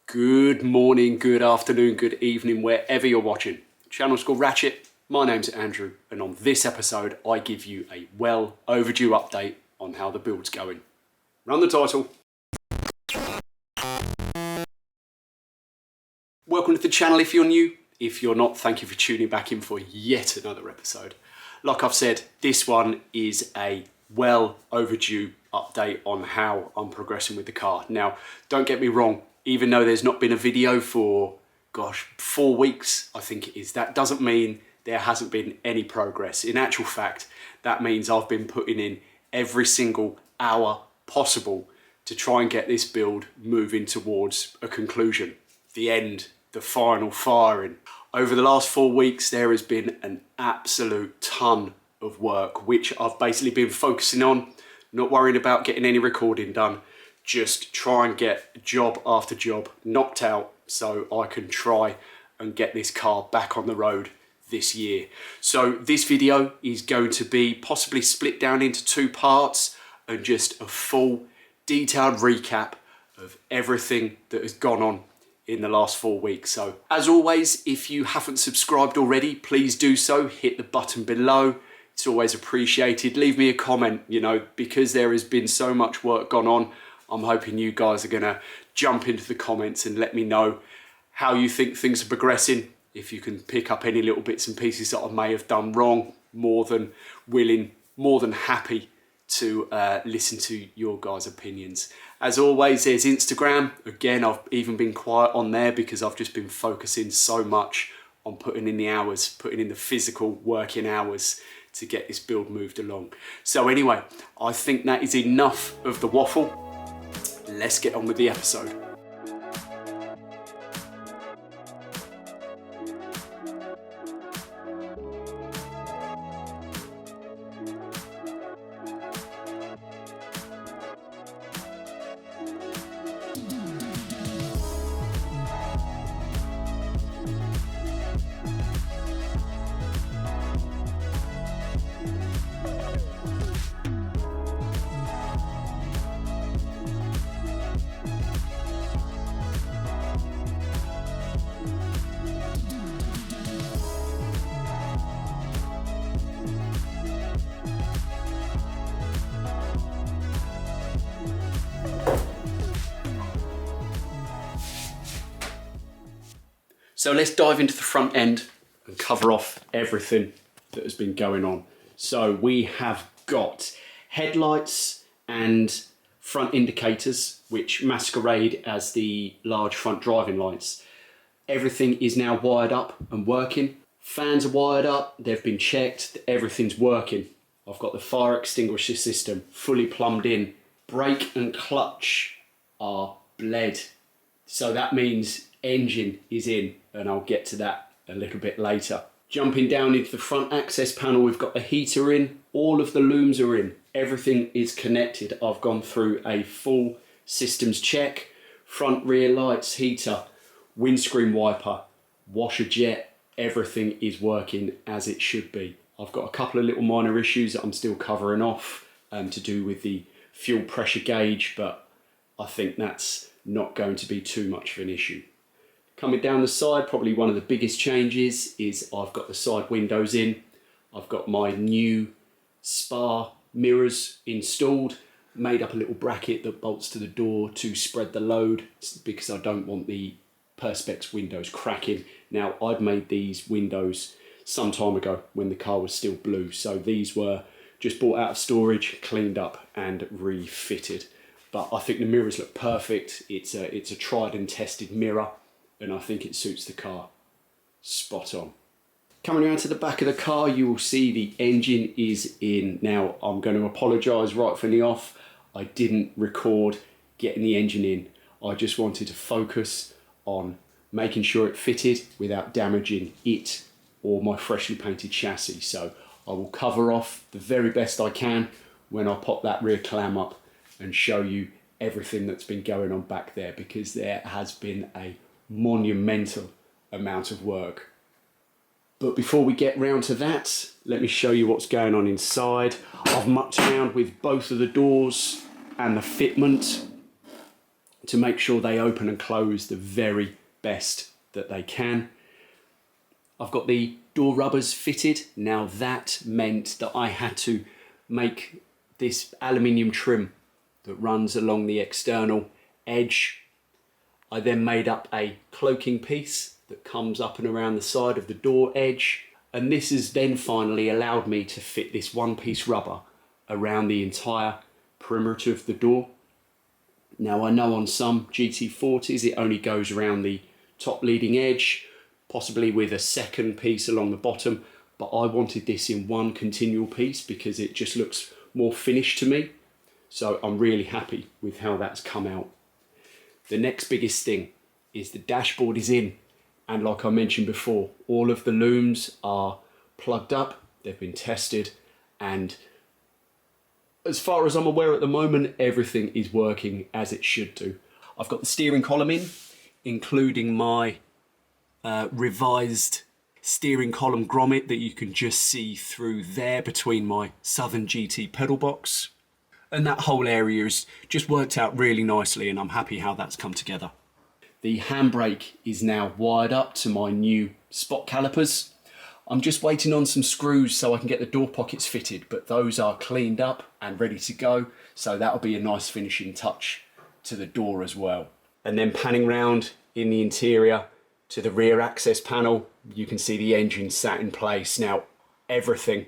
Good morning, good afternoon, good evening, wherever you're watching. Channel's called Ratchet. My name's Andrew, and on this episode, I give you a well overdue update on how the build's going. Run the title. Welcome to the channel if you're new. If you're not, thank you for tuning back in for yet another episode. Like I've said, this one is a well overdue update on how I'm progressing with the car. Now, don't get me wrong, even though there's not been a video for, 4 weeks, I think it is, that doesn't mean there hasn't been any progress. In actual fact, that means I've been putting in every single hour possible to try and get this build moving towards a conclusion, the end, the final firing. Over the last 4 weeks, there has been an absolute ton of work, which I've basically been focusing on, not worrying about getting any recording done, just try and get job after job knocked out so I can try and get this car back on the road this year. So this video is going to be possibly split down into 2 parts and just a full detailed recap of everything that has gone on in the last 4 weeks. So as always, if you haven't subscribed already, please do so. Hit the button below. It's always appreciated. Leave me a comment, because there has been so much work gone on. I'm hoping you guys are gonna jump into the comments and let me know how you think things are progressing. If you can pick up any little bits and pieces that I may have done wrong, more than willing, more than happy to listen to your guys' opinions. As always, there's Instagram. Again, I've even been quiet on there because I've just been focusing so much on putting in the hours, putting in the physical working hours to get this build moved along. So anyway, I think that is enough of the waffle. Let's get on with the episode. So let's dive into the front end and cover off everything that has been going on. So we have got headlights and front indicators, which masquerade as the large front driving lights. Everything is now wired up and working. Fans are wired up, they've been checked, everything's working. I've got the fire extinguisher system fully plumbed in. Brake and clutch are bled. So that means engine is in, and I'll get to that a little bit later. Jumping down into the front access panel, we've got the heater in, all of the looms are in, everything is connected. I've gone through a full systems check, front rear lights, heater, windscreen wiper, washer jet, everything is working as it should be. I've got a couple of little minor issues that I'm still covering off to do with the fuel pressure gauge, but I think that's not going to be too much of an issue. Coming down the side, probably one of the biggest changes is I've got the side windows in. I've got my new Spa mirrors installed, made up a little bracket that bolts to the door to spread the load because I don't want the Perspex windows cracking. Now, I'd made these windows some time ago when the car was still blue, so these were just bought out of storage, cleaned up and refitted. But I think the mirrors look perfect. It's a tried and tested mirror, and I think it suits the car spot on. Coming around to the back of the car, you will see the engine is in. Now, I'm going to apologise right from the off. I didn't record getting the engine in. I just wanted to focus on making sure it fitted without damaging it or my freshly painted chassis. So I will cover off the very best I can when I pop that rear clam up and show you everything that's been going on back there, because there has been a monumental amount of work. But before we get round to that, let me show you what's going on inside. I've mucked around with both of the doors and the fitment. to make sure they open and close the very best that they can. I've got the door rubbers fitted. Now that meant that I had to make this aluminium trim that runs along the external edge. I then made up a cloaking piece that comes up and around the side of the door edge. And this has then finally allowed me to fit this one piece rubber around the entire perimeter of the door. Now I know on some GT40s it only goes around the top leading edge, possibly with a second piece along the bottom, but I wanted this in one continual piece because it just looks more finished to me. So I'm really happy with how that's come out. The next biggest thing is the dashboard is in, and like I mentioned before, all of the looms are plugged up, they've been tested, and as far as I'm aware at the moment, everything is working as it should do. I've got the steering column in, including my revised steering column grommet that you can just see through there between my Southern GT pedal box. And that whole area has just worked out really nicely, and I'm happy how that's come together. The handbrake is now wired up to my new spot calipers. I'm just waiting on some screws so I can get the door pockets fitted, but those are cleaned up and ready to go. So that'll be a nice finishing touch to the door as well. And then panning round in the interior to the rear access panel, you can see the engine sat in place. Now, everything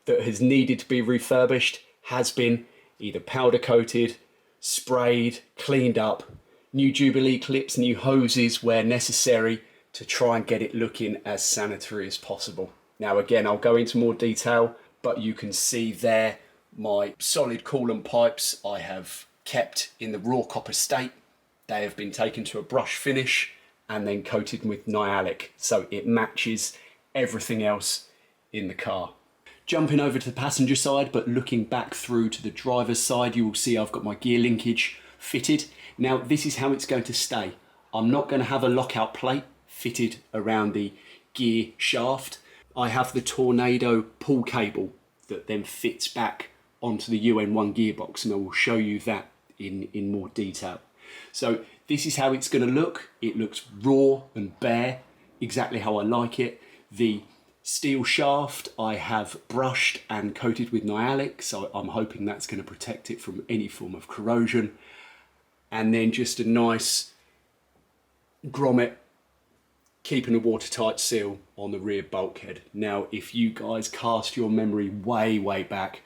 that has needed to be refurbished has been either powder coated, sprayed, cleaned up, new Jubilee clips, new hoses where necessary to try and get it looking as sanitary as possible. Now again, I'll go into more detail, but you can see there my solid coolant pipes I have kept in the raw copper state. They have been taken to a brush finish and then coated with Nyalic, so it matches everything else in the car. Jumping over to the passenger side, but looking back through to the driver's side, you will see I've got my gear linkage fitted. Now this is how it's going to stay. I'm not going to have a lockout plate fitted around the gear shaft. I have the Tornado pull cable that then fits back onto the UN1 gearbox, and I will show you that in more detail. So this is how it's going to look. It looks raw and bare, exactly how I like it. The steel shaft I have brushed and coated with Nyalic, so I'm hoping that's going to protect it from any form of corrosion. And then just a nice grommet keeping a watertight seal on the rear bulkhead. Now, if you guys cast your memory way back,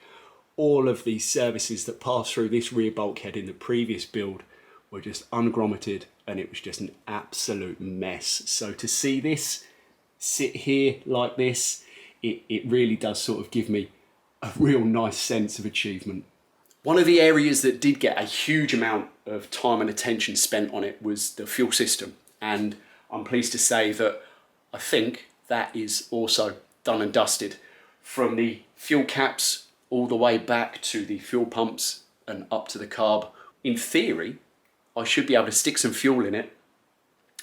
all of these services that passed through this rear bulkhead in the previous build were just ungrommeted, and it was just an absolute mess. So to see this sit here like this, it really does sort of give me a real nice sense of achievement. One of the areas that did get a huge amount of time and attention spent on it was the fuel system, and I'm pleased to say that I think that is also done and dusted. From the fuel caps all the way back to the fuel pumps and up to the carb. In theory, I should be able to stick some fuel in it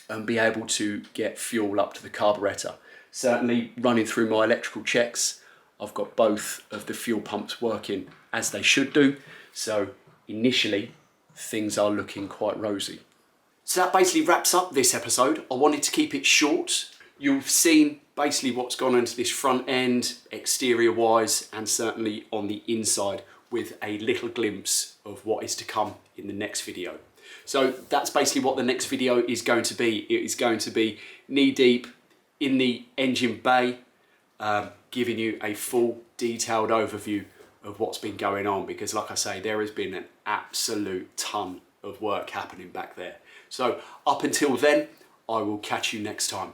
and be able to get fuel up to the carburetor. Certainly running through my electrical checks, I've got both of the fuel pumps working as they should do. So initially, things are looking quite rosy. So that basically wraps up this episode. I wanted to keep it short. You've seen basically what's gone into this front end, exterior wise, and certainly on the inside, with a little glimpse of what is to come in the next video. So that's basically what the next video is going to be. It is going to be knee deep in the engine bay, giving you a full detailed overview of what's been going on, because like I say, there has been an absolute ton of work happening back there. So up until then, I will catch you next time.